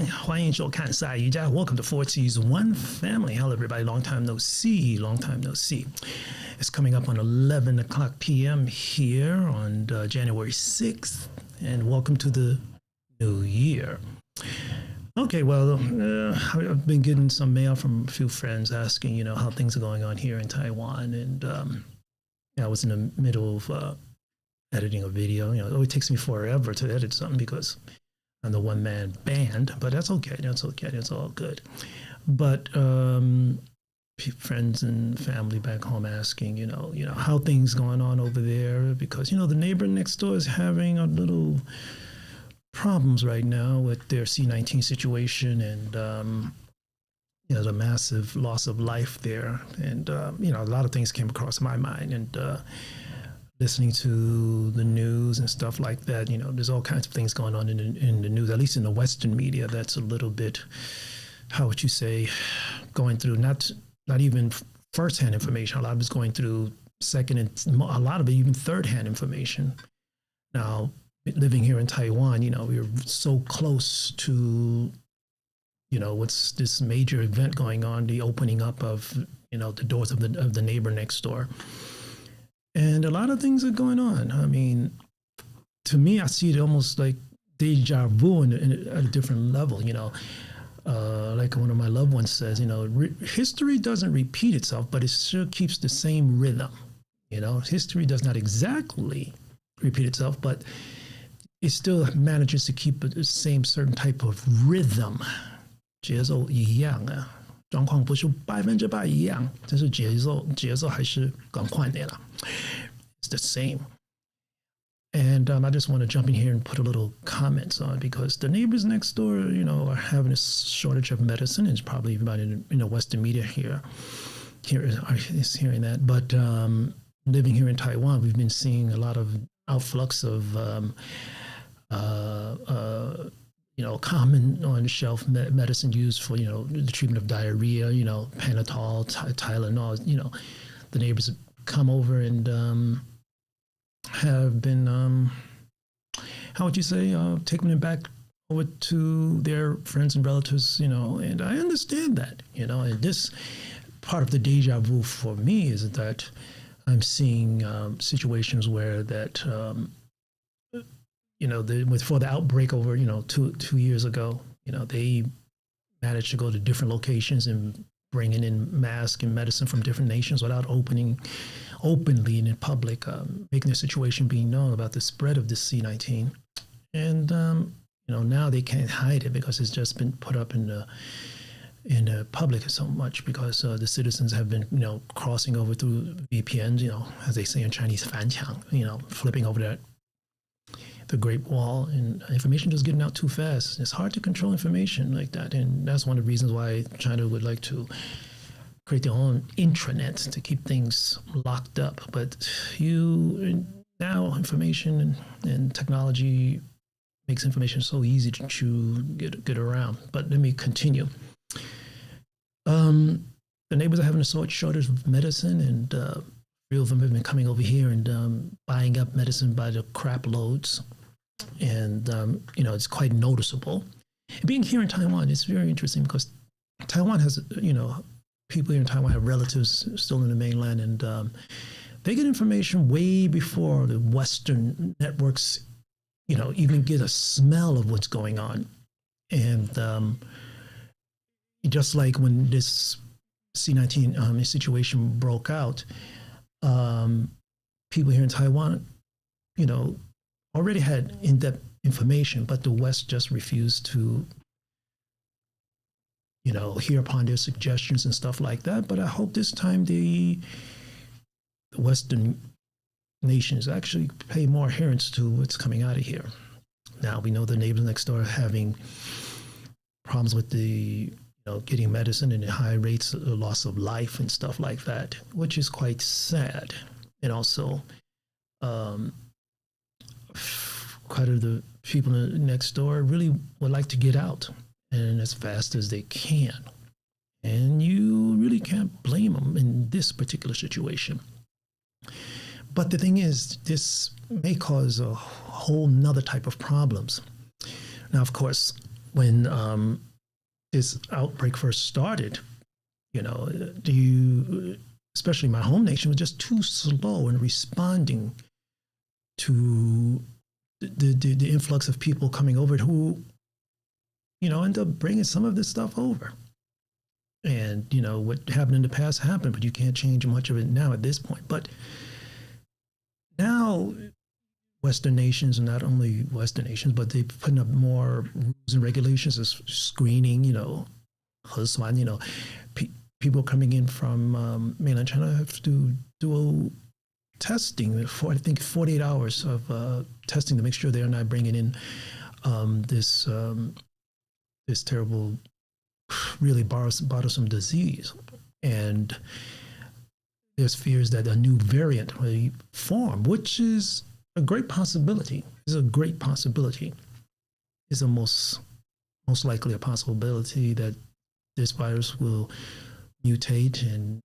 欢迎收看赛瑜伽. Welcome to 4T's One Family. Hello, everybody. Long time no see. Long time no see. It's coming up on 11 o'clock p.m. here on January 6th. And welcome to the new year. Okay, well, I've been getting some mail from a few friends asking, how things are going on here in Taiwan. And I was in the middle of editing a video. It always takes me forever to edit something because I'm the one-man band, but that's okay. That's okay. It's all good. But friends and family back home asking, how things going on over there, because, the neighbor next door is having a little problems right now with their C-19 situation and, the massive loss of life there. And, a lot of things came across my mind. And listening to the news and stuff like that, there's all kinds of things going on in the news, at least in the Western media, that's a little bit, how would you say, going through not even first-hand information. A lot of it's going through second and a lot of it even third-hand information. Now, living here in Taiwan, we're so close to, what's this major event going on, the opening up of, the doors of the neighbor next door. And a lot of things are going on. I mean, to me, I see it almost like deja vu at a different level, like one of my loved ones says, history doesn't repeat itself, but it sure keeps the same rhythm. History does not exactly repeat itself, but it still manages to keep the same certain type of rhythm. 节奏一样啊，状况不是100%一样，但是节奏还是更快的啦。It's the same. And I just want to jump in here and put a little comments on because the neighbors next door, are having a shortage of medicine. It's probably everybody in the Western media here is hearing that. But living here in Taiwan, we've been seeing a lot of outflux of common on-the-shelf medicine used for, the treatment of diarrhea, Panadol, Tylenol, the neighbors have come over and have been, how would you say, taking them back over to their friends and relatives, and I understand that, and this part of the deja vu for me is that I'm seeing situations where that, before the outbreak over, two years ago, they managed to go to different locations and bringing in masks and medicine from different nations without opening openly and in public, making the situation being known about the spread of this C-19. And, now they can't hide it because it's just been put up in the public so much because the citizens have been, crossing over through VPNs, as they say in Chinese, 翻墙, flipping over the Great Wall, and information just getting out too fast. It's hard to control information like that, and that's one of the reasons why China would like to create their own intranet to keep things locked up. But now information and technology makes information so easy to get around. But let me continue. The neighbors are having a shortage of medicine, and a few of them have been coming over here and buying up medicine by the crap loads. And, it's quite noticeable. And being here in Taiwan, it's very interesting because Taiwan has, people here in Taiwan have relatives still in the mainland, and they get information way before the Western networks, even get a smell of what's going on. And just like when this C-19 situation broke out, people here in Taiwan, already had in-depth information, but the West just refused to, hear upon their suggestions and stuff like that. But I hope this time the Western nations actually pay more adherence to what's coming out of here. Now, we know the neighbors next door are having problems with the, getting medicine and the high rates of loss of life and stuff like that, which is quite sad. And also, quite of the people next door really would like to get out and as fast as they can. And you really can't blame them in this particular situation. But the thing is, this may cause a whole nother type of problems. Now, of course, when this outbreak first started, do you, especially my home nation, was just too slow in responding to the influx of people coming over who, end up bringing some of this stuff over. And, what happened in the past happened, but you can't change much of it now at this point. But now Western nations, and not only Western nations, but they're putting up more rules and regulations as screening, people coming in from mainland China have to do testing for, I think, 48 hours of testing to make sure they're not bringing in this terrible, really bothersome disease. And there's fears that a new variant may form, which is a great possibility. It's a great possibility. It's a most likely a possibility that this virus will mutate, and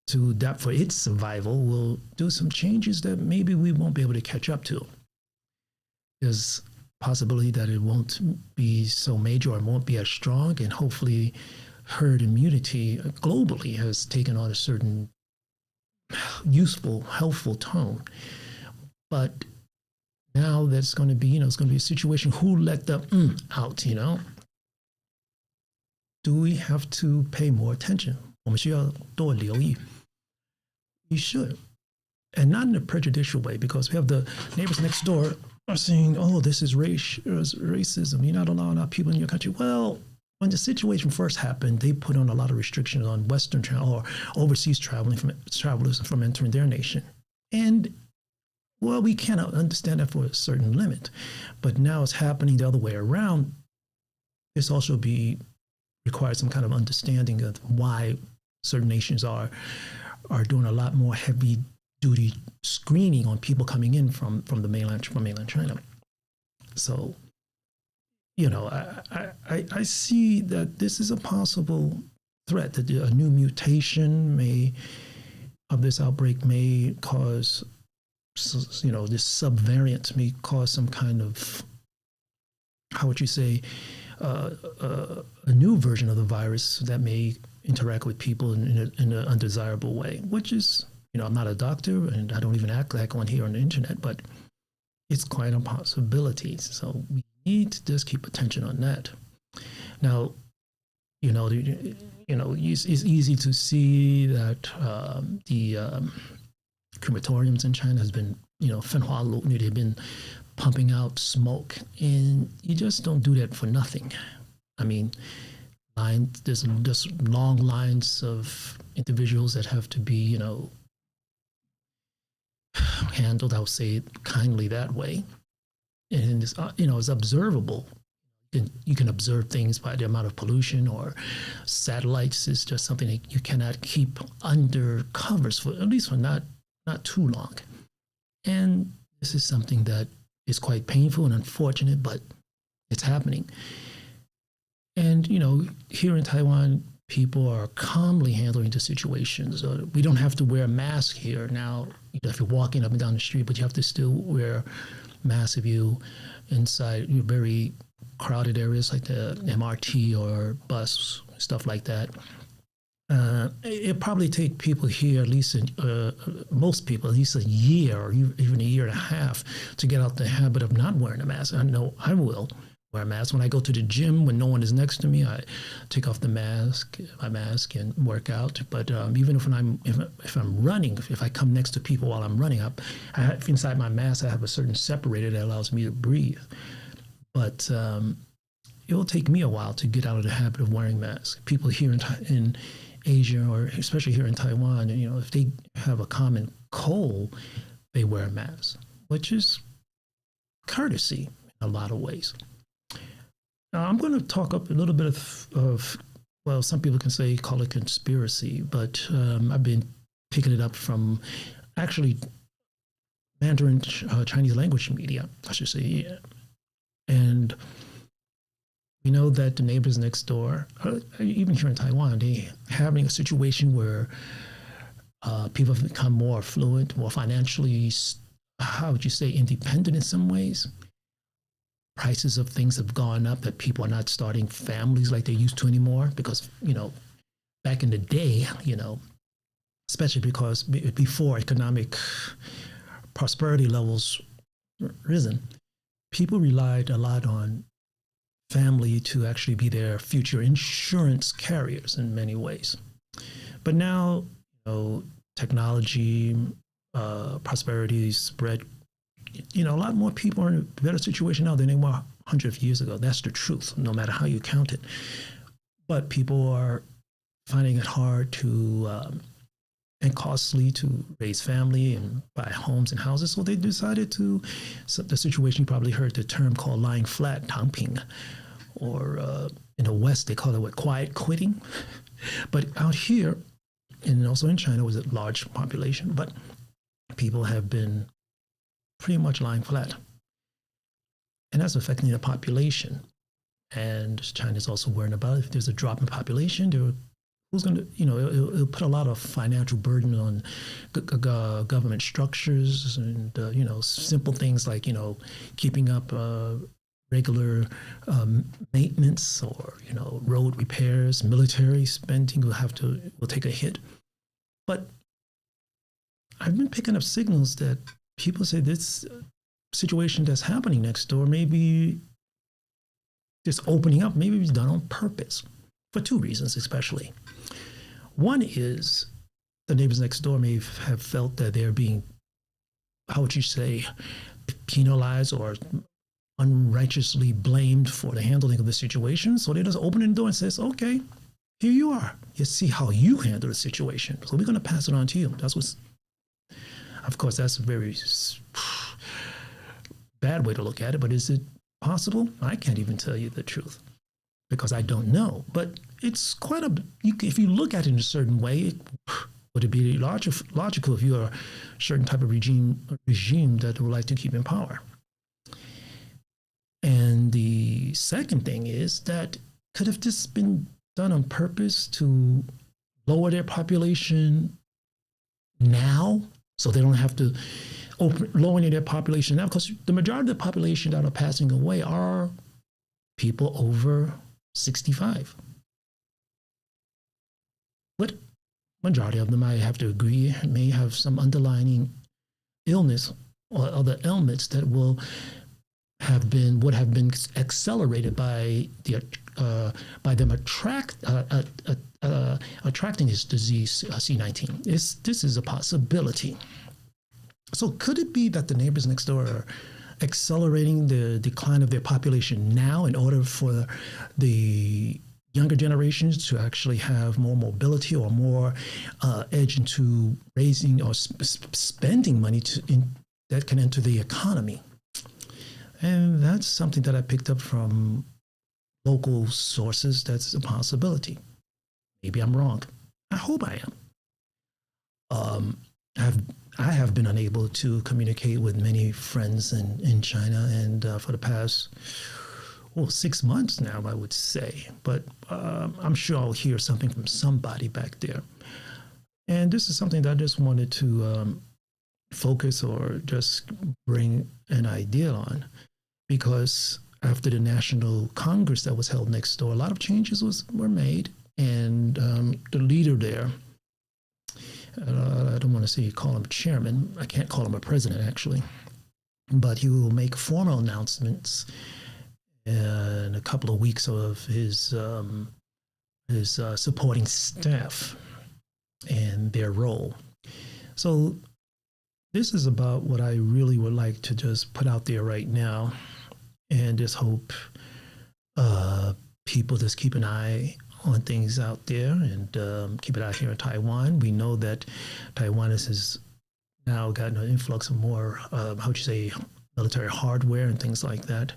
to adapt for its survival will do some changes that maybe we won't be able to catch up to. There's a possibility that it won't be so major or won't be as strong, and hopefully herd immunity globally has taken on a certain useful, helpful tone. But now that's going to be, it's going to be a situation, who let the out, Do we have to pay more attention? 我们需要多留意. We should. And not in a prejudicial way, because we have the neighbors next door are saying, oh, this is racism. You're not allowing our people in your country. Well, when the situation first happened, they put on a lot of restrictions on Western travel or overseas travelers from entering their nation. And, well, we cannot understand that for a certain limit. But now it's happening the other way around. This also requires some kind of understanding of why certain nations are doing a lot more heavy duty screening on people coming in from mainland China. So, I see that this is a possible threat, that a new mutation of this outbreak may cause, this subvariant may cause some kind of, how would you say, a new version of the virus that may interact with people in an undesirable way, which is, I'm not a doctor and I don't even act like one here on the internet, but it's quite a possibility. So we need to just keep attention on that. Now, it's easy to see that the crematoriums in China has been, they've been pumping out smoke, and you just don't do that for nothing. I mean, there's just long lines of individuals that have to be, handled, I would say, kindly that way. And it's, it's observable. You can observe things by the amount of pollution, or satellites is just something that you cannot keep under covers for, at least for not too long. And this is something that is quite painful and unfortunate, but it's happening. And, here in Taiwan, people are calmly handling the situations. We don't have to wear a mask here now, if you're walking up and down the street, but you have to still wear masks if you inside very crowded areas like the MRT or bus, stuff like that. It probably take people here at least, most people, at least a year or even a year and a half to get out the habit of not wearing a mask. I know I will wear a mask. When I go to the gym, when no one is next to me, I take off my mask and work out. But even if I'm running, if I come next to people while I'm running, inside my mask, I have a certain separator that allows me to breathe. But it will take me a while to get out of the habit of wearing masks. People here in Asia, or especially here in Taiwan, if they have a common cold, they wear a mask, which is courtesy in a lot of ways. Now, I'm going to talk up a little bit of well, some people can call it conspiracy, but I've been picking it up from actually Mandarin Chinese language media, I should say. And we know that the neighbors next door, even here in Taiwan, they having a situation where people have become more affluent, more financially, how would you say, independent in some ways. prices of things have gone up, that people are not starting families like they used to anymore. Because, back in the day, especially because before economic prosperity levels risen, people relied a lot on family to actually be their future insurance carriers in many ways. But now, technology, prosperity spread. A lot more people are in a better situation now than they were 100 years ago. That's the truth, no matter how you count it. But people are finding it hard and costly to raise family and buy homes and houses. So they decided the situation, you probably heard the term called lying flat, 躺平, or in the West, they call it quiet quitting. But out here, and also in China, was a large population, but people have been pretty much lying flat. And that's affecting the population. And China's also worrying about if there's a drop in population, who's going to, it'll put a lot of financial burden on government structures and, simple things like, keeping up regular maintenance or, road repairs. Military spending will take a hit. But I've been picking up signals that people say this situation that's happening next door, maybe just opening up, maybe it's done on purpose for two reasons, especially. One is the neighbors next door may have felt that they're being, how would you say, penalized or unrighteously blamed for the handling of the situation. So they just open the door and says, okay, here you are. You see how you handle the situation. So we're going to pass it on to you. Of course, that's a very bad way to look at it, but is it possible? I can't even tell you the truth because I don't know. But it's quite if you look at it in a certain way, would it be logical if you're a certain type of regime that would like to keep in power? And the second thing is that could have this been done on purpose to lower their population now so they don't have to lowering their population now? Because the majority of the population that are passing away are people over 65. But majority of them, I have to agree, may have some underlying illness or other ailments that would have been accelerated by them attracting this disease, C19. This is a possibility. So could it be that the neighbors next door are accelerating the decline of their population now in order for the younger generations to actually have more mobility or more edge into raising or spending money that can enter the economy? And that's something that I picked up from local sources. That's a possibility. Maybe I'm wrong. I hope I am. I have been unable to communicate with many friends in China, and for the past 6 months now, I would say. But I'm sure I'll hear something from somebody back there. And this is something that I just wanted to focus or just bring an idea on, because after the National Congress that was held next door, a lot of changes were made, and the leader there, I don't want to say call him chairman. I can't call him a president, actually. But he will make formal announcements in a couple of weeks of his supporting staff and their role. So this is about what I really would like to just put out there right now, and just hope people just keep an eye on things out there, and keep it out here in Taiwan. We know that Taiwan has now gotten an influx of more, military hardware and things like that.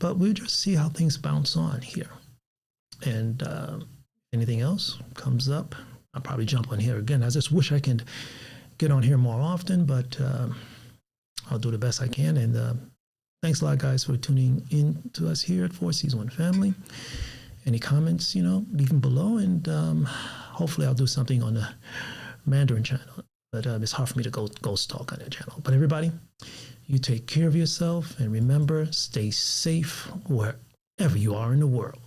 But we'll just see how things bounce on here. And anything else comes up, I'll probably jump on here again. I just wish I could get on here more often, but I'll do the best I can. And thanks a lot, guys, for tuning in to us here at Four Seas One Family. Any comments, leave them below, and hopefully I'll do something on the Mandarin channel but it's hard for me to ghost talk on that channel. But everybody, you take care of yourself, and remember, stay safe wherever you are in the world.